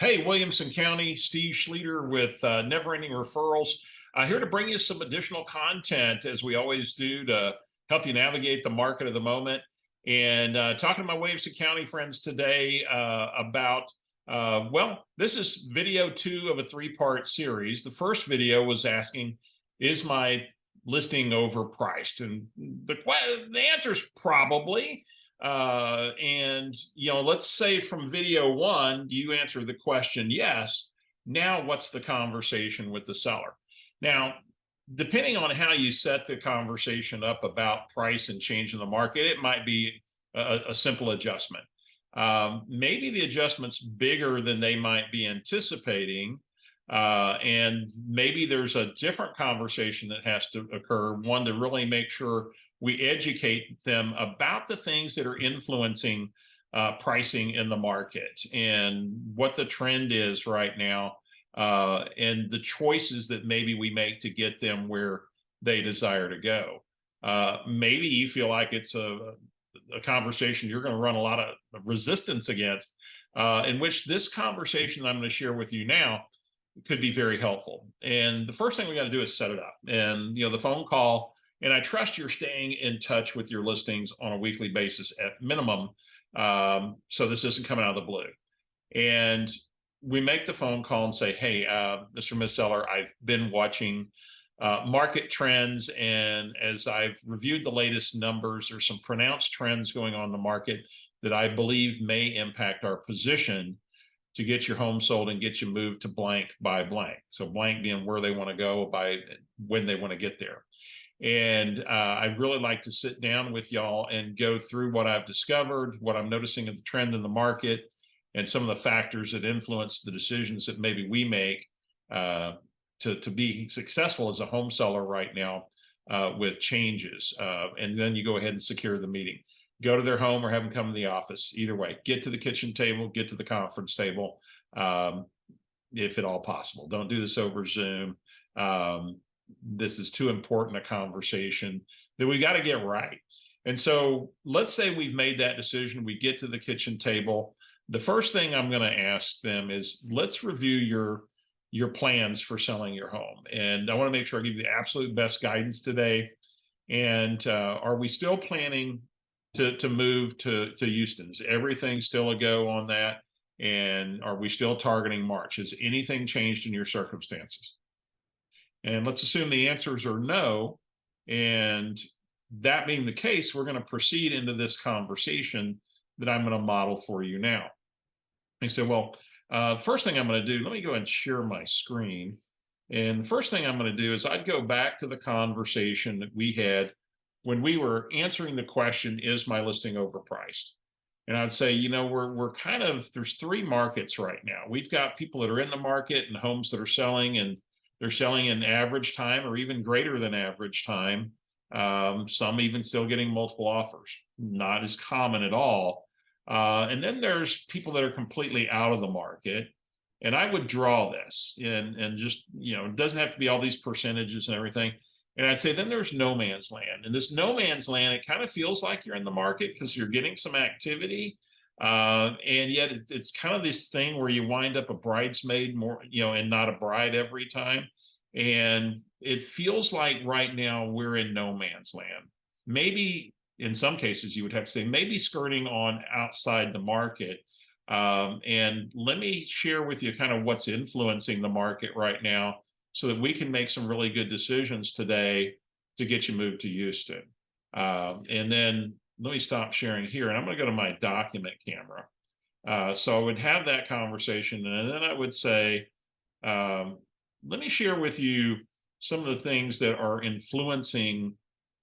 Hey, Williamson County, Steve Schleter with Never Ending Referrals. Here to bring you some additional content, as we always do, to help you navigate the market of the moment. And talking to my Williamson County friends today about, well, this is video 2 of a 3-part series. The first video was asking, is my listing overpriced? And the answer is probably. And let's say from video 1, you answer the question yes. Now, what's the conversation with the seller? Now, depending on how you set the conversation up about price and change in the market, it might be a simple adjustment. Maybe the adjustment's bigger than they might be anticipating. And maybe there's a different conversation that has to occur, one to really make sure we educate them about the things that are influencing pricing in the market and what the trend is right now, and the choices that maybe we make to get them where they desire to go. Maybe you feel like it's a conversation you're going to run a lot of resistance against, in which this conversation I'm going to share with you now could be very helpful. And the first thing we got to do is set it up. And the phone call, and I trust you're staying in touch with your listings on a weekly basis at minimum, so this isn't coming out of the blue. And we make the phone call and say, hey, Mr. and Ms. Seller, I've been watching market trends, and as I've reviewed the latest numbers, there's some pronounced trends going on in the market that I believe may impact our position to get your home sold and get you moved to blank by blank. So blank being where they want to go by when they want to get there. And I'd really like to sit down with y'all and go through what I've discovered, what I'm noticing of the trend in the market, and some of the factors that influence the decisions that maybe we make to be successful as a home seller right now with changes. And then you go ahead and secure the meeting. Go to their home or have them come to the office. Either way, get to the kitchen table, get to the conference table, if at all possible. Don't do this over Zoom. This is too important a conversation that we got to get right. And so let's say we've made that decision. We get to the kitchen table. The first thing I'm going to ask them is, let's review your plans for selling your home. And I want to make sure I give you the absolute best guidance today. And are we still planning to move to Houston? Is everything still a go on that? And are we still targeting March? Has anything changed in your circumstances? And let's assume the answers are no. And that being the case, we're going to proceed into this conversation that I'm going to model for you now. And so, well, first thing I'm going to do, let me go ahead and share my screen. And the first thing I'm going to do is I'd go back to the conversation that we had when we were answering the question, is my listing overpriced? And I'd say, we're kind of, there's 3 markets right now. We've got people that are in the market and homes that are selling, and they're selling in average time or even greater than average time. Some even still getting multiple offers, not as common at all. And then there's people that are completely out of the market. And I would draw this and just, it doesn't have to be all these percentages and everything. And I'd say then there's no man's land. And this no man's land, it kind of feels like you're in the market because you're getting some activity. And yet it's kind of this thing where you wind up a bridesmaid more, and not a bride every time. And it feels like right now we're in no man's land. Maybe in some cases you would have to say maybe skirting on outside the market. And let me share with you kind of what's influencing the market right now, so that we can make some really good decisions today to get you moved to Houston. And then let me stop sharing here, and I'm going to go to my document camera. So I would have that conversation, and then I would say, let me share with you some of the things that are influencing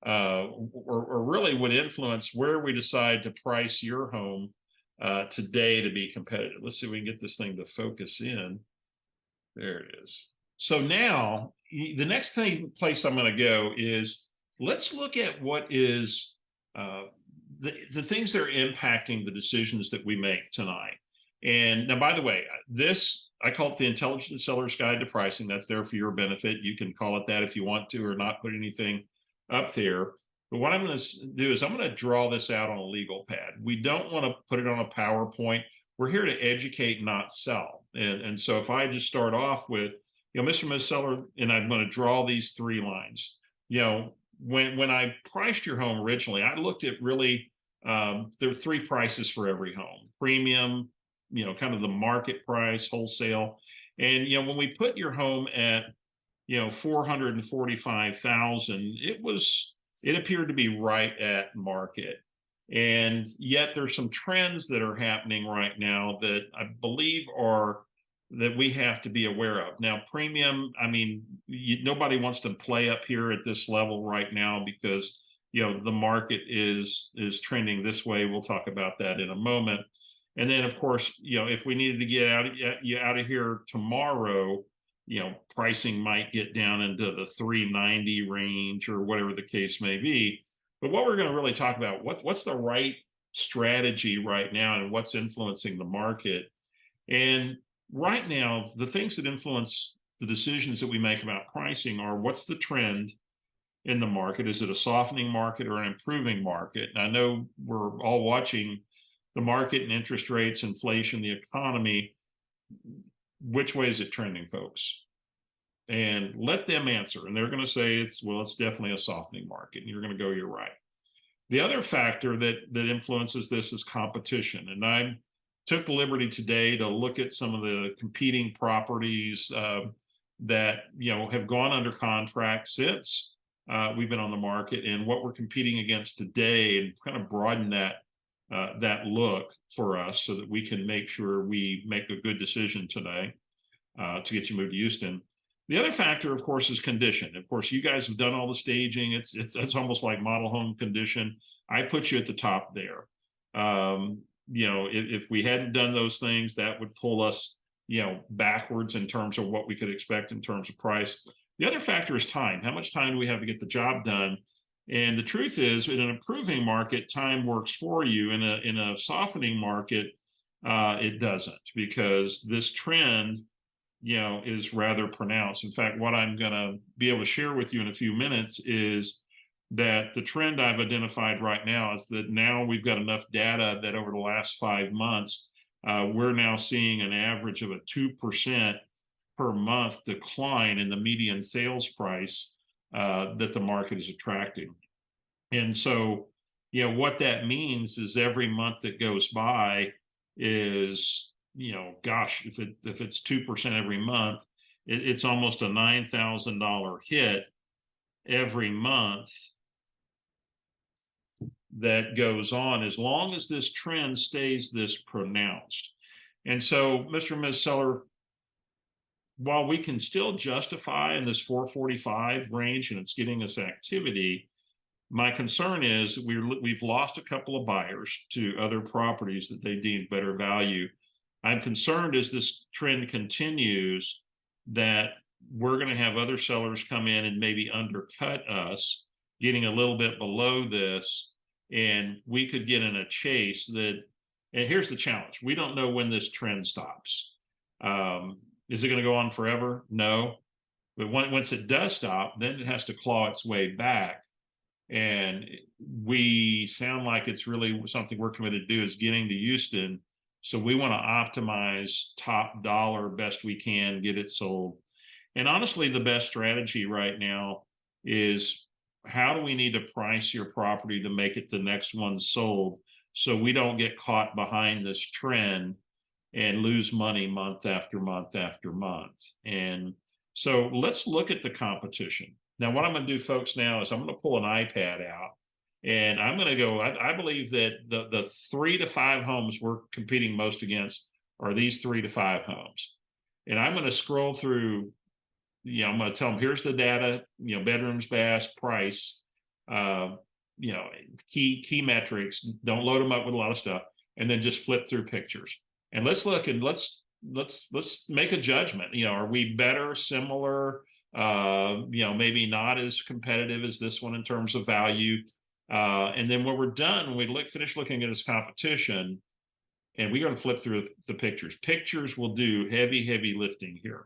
or really would influence where we decide to price your home today to be competitive. Let's see if we can get this thing to focus in. There it is. So now the next place I'm going to go is, let's look at what is the things that are impacting the decisions that we make tonight. And now, by the way, this, I call it the Intelligent Seller's Guide to Pricing. That's there for your benefit. You can call it that if you want to, or not put anything up there. But what I'm going to do is I'm going to draw this out on a legal pad. We don't want to put it on a PowerPoint. We're here to educate, not sell. And so if I just start off with, Mr. and Ms. Seller, and I'm going to draw these three lines. When I priced your home originally, I looked at really there are three prices for every home: premium, kind of the market price, wholesale. And when we put your home at 445,000, it appeared to be right at market. And yet there's some trends that are happening right now that I believe that we have to be aware of. Now, premium, I mean, nobody wants to play up here at this level right now because the market is trending this way. We'll talk about that in a moment. And then, of course, if we needed to get out of here tomorrow, pricing might get down into the 390 range or whatever the case may be. But what we're going to really talk about, what's the right strategy right now and what's influencing the market. And right now, the things that influence the decisions that we make about pricing are: what's the trend in the market? Is it a softening market or an improving market? And I know we're all watching the market and interest rates, inflation, the economy. Which way is it trending, folks? And let them answer. And they're going to say it's definitely a softening market. And you're going to go, you're right. The other factor that influences this is competition. And I took the liberty today to look at some of the competing properties that have gone under contract since we've been on the market, and what we're competing against today, and kind of broaden that look for us so that we can make sure we make a good decision today to get you moved to Houston. The other factor, of course, is condition. Of course, you guys have done all the staging. It's almost like model home condition. I put you at the top there. If we hadn't done those things, that would pull us, backwards in terms of what we could expect in terms of price. The other factor is time. How much time do we have to get the job done? And the truth is, in an improving market, time works for you. In a softening market, it doesn't, because this trend is rather pronounced. In fact, what I'm going to be able to share with you in a few minutes is that the trend I've identified right now is that now we've got enough data that over the last 5 months, we're now seeing an average of a 2% per month decline in the median sales price that the market is attracting. And so, what that means is every month that goes by is, gosh, if it's 2% every month, it's almost a $9,000 hit every month that goes on, as long as this trend stays this pronounced. And so, Mr. and Ms. Seller, while we can still justify in this 445 range and it's getting us activity, my concern is we've lost a couple of buyers to other properties that they deemed better value. I'm concerned as this trend continues that we're going to have other sellers come in and maybe undercut us, getting a little bit below this, and we could get in a chase that, and here's the challenge: we don't know when this trend stops. Is it going to go on forever? No. But once it does stop, then it has to claw its way back. And we sound like it's really something we're committed to do, is getting to Houston. So we want to optimize top dollar best we can, get it sold. And honestly, the best strategy right now is, how do we need to price your property to make it the next one sold, so we don't get caught behind this trend and lose money month after month after month. And so let's look at the competition. Now, what I'm going to do, folks, now is I'm going to pull an iPad out, and I'm going to go, I believe that the 3 to 5 homes we're competing most against are these 3 to 5 homes. And I'm going to scroll through, I'm going to tell them, here's the data, bedrooms, baths, price, key metrics. Don't load them up with a lot of stuff, and then just flip through pictures. And let's look, and let's make a judgment. Are we better, similar, maybe not as competitive as this one in terms of value? And then when we're done, when we finish looking at this competition, and we're going to flip through the pictures. Pictures will do heavy lifting here.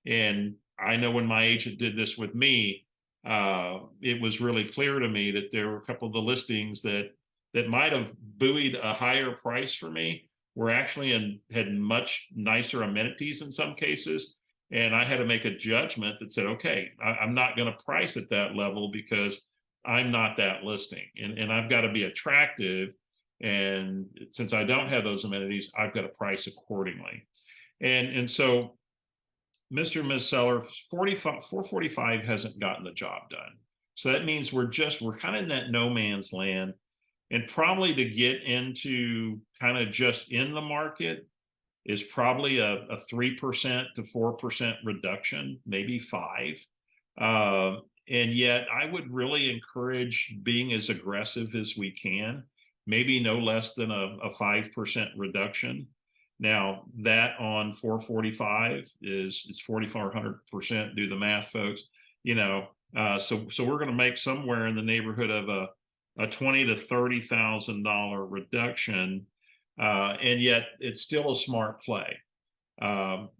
And I know when my agent did this with me, it was really clear to me that there were a couple of the listings that might have buoyed a higher price for me, were actually had much nicer amenities in some cases. And I had to make a judgment that said, okay, I'm not going to price at that level because I'm not that listing. And I've got to be attractive. And since I don't have those amenities, I've got to price accordingly. And so Mr. and Ms. Seller, 445 hasn't gotten the job done. So that means we're kind of in that no man's land. And probably to get into kind of just in the market is probably a 3% to 4% reduction, maybe 5. And yet I would really encourage being as aggressive as we can, maybe no less than a 5% reduction. Now that on 445 is 4,400%. Do the math, folks. So we're going to make somewhere in the neighborhood of a $20,000 to $30,000 reduction, and yet it's still a smart play.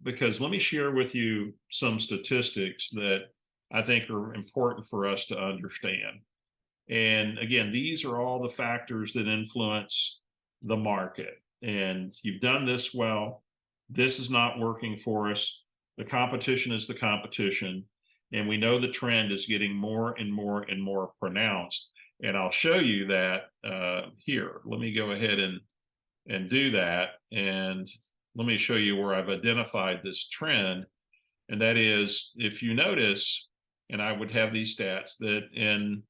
Because let me share with you some statistics that I think are important for us to understand. And again, these are all the factors that influence the market. And you've done this well. This is not working for us. The competition is the competition. And we know the trend is getting more and more and more pronounced. And I'll show you that here. Let me go ahead and do that. And let me show you where I've identified this trend. And that is, if you notice, and I would have these stats, that in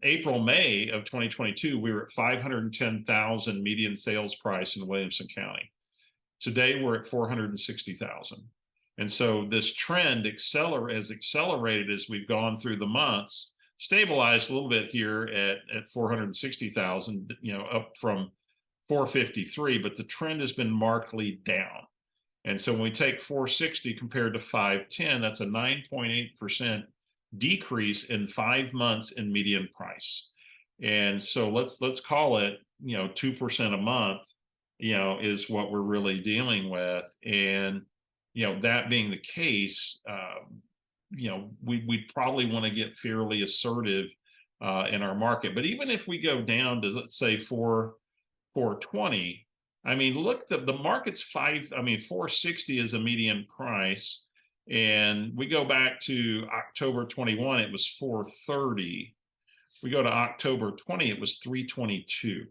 April, May of 2022, we were at 510,000 median sales price in Williamson County. Today, we're at 460,000. And so this trend has accelerated as we've gone through the months, stabilized a little bit here at 460,000, up from 453, but the trend has been markedly down. And so when we take 460 compared to 510, that's a 9.8% decrease in 5 months in median price. And so let's call it 2% a month is what we're really dealing with. And that being the case, we probably want to get fairly assertive in our market. But even if we go down to, let's say, 420, I mean, look, the market's 460 is a median price. And we go back to October 21, it was 430. We go to October 20, it was 322.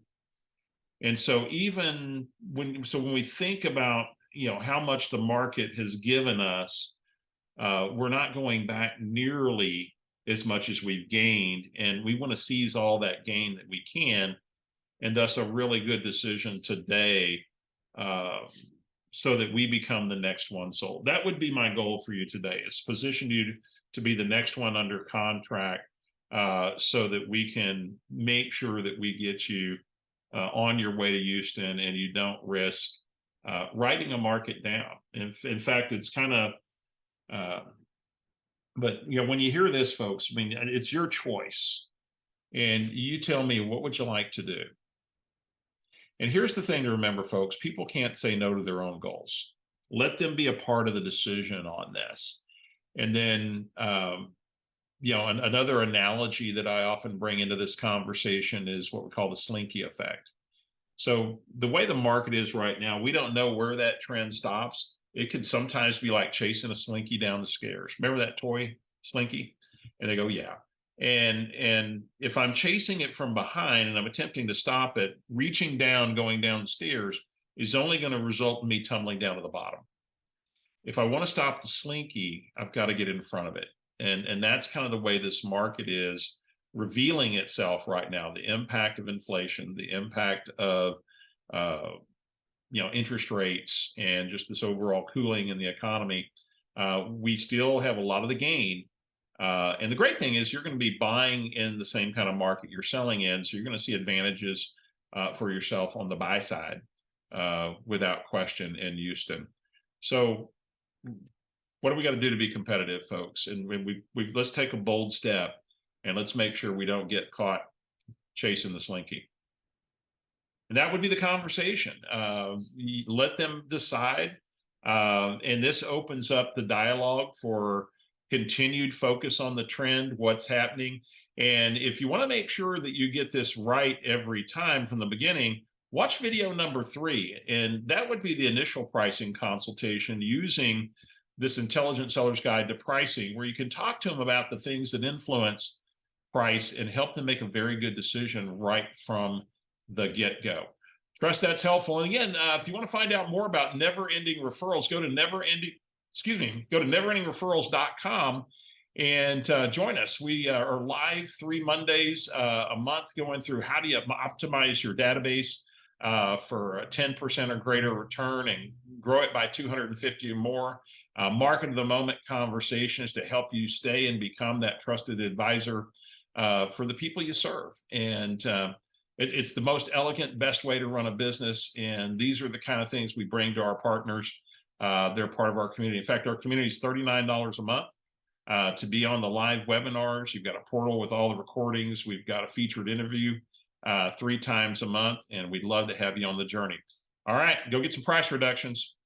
And so even when we think about, how much the market has given us, we're not going back nearly as much as we've gained. And we want to seize all that gain that we can. And thus a really good decision today, so that we become the next one sold. That would be my goal for you today, is position you to be the next one under contract, so that we can make sure that we get you on your way to Houston and you don't risk writing a market down. In fact, it's kind of, but when you hear this, folks, I mean, it's your choice. And you tell me, what would you like to do? And here's the thing to remember, folks, people can't say no to their own goals. Let them be a part of the decision on this. And then, another analogy that I often bring into this conversation is what we call the slinky effect. So the way the market is right now, we don't know where that trend stops. It could sometimes be like chasing a slinky down the stairs. Remember that toy slinky? And they go, yeah. And if I'm chasing it from behind and I'm attempting to stop it, reaching down, going down the stairs is only going to result in me tumbling down to the bottom. If I want to stop the slinky, I've got to get in front of it. And that's kind of the way this market is revealing itself right now. The impact of inflation, the impact of interest rates, and just this overall cooling in the economy. We still have a lot of the gain. And the great thing is you're going to be buying in the same kind of market you're selling in. So you're going to see advantages for yourself on the buy side without question in Houston. So what do we got to do to be competitive, folks? And let's take a bold step and let's make sure we don't get caught chasing the slinky. And that would be the conversation. Let them decide. And this opens up the dialogue for continued focus on the trend, what's happening. And if you want to make sure that you get this right every time from the beginning, watch video number 3, and that would be the initial pricing consultation using this Intelligent Seller's Guide to Pricing, where you can talk to them about the things that influence price and help them make a very good decision right from the get-go. Trust that's helpful. And again, if you want to find out more about Never Ending Referrals, go to neverendingreferrals.com and join us. We are live 3 Mondays a month going through how do you optimize your database for a 10% or greater return and grow it by 250 or more. Market of the moment conversations to help you stay and become that trusted advisor for the people you serve. And it's the most elegant, best way to run a business. And these are the kind of things we bring to our partners. They're part of our community. In fact, our community is $39 a month to be on the live webinars. You've got a portal with all the recordings. We've got a featured interview 3 times a month, and we'd love to have you on the journey. All right, go get some price reductions.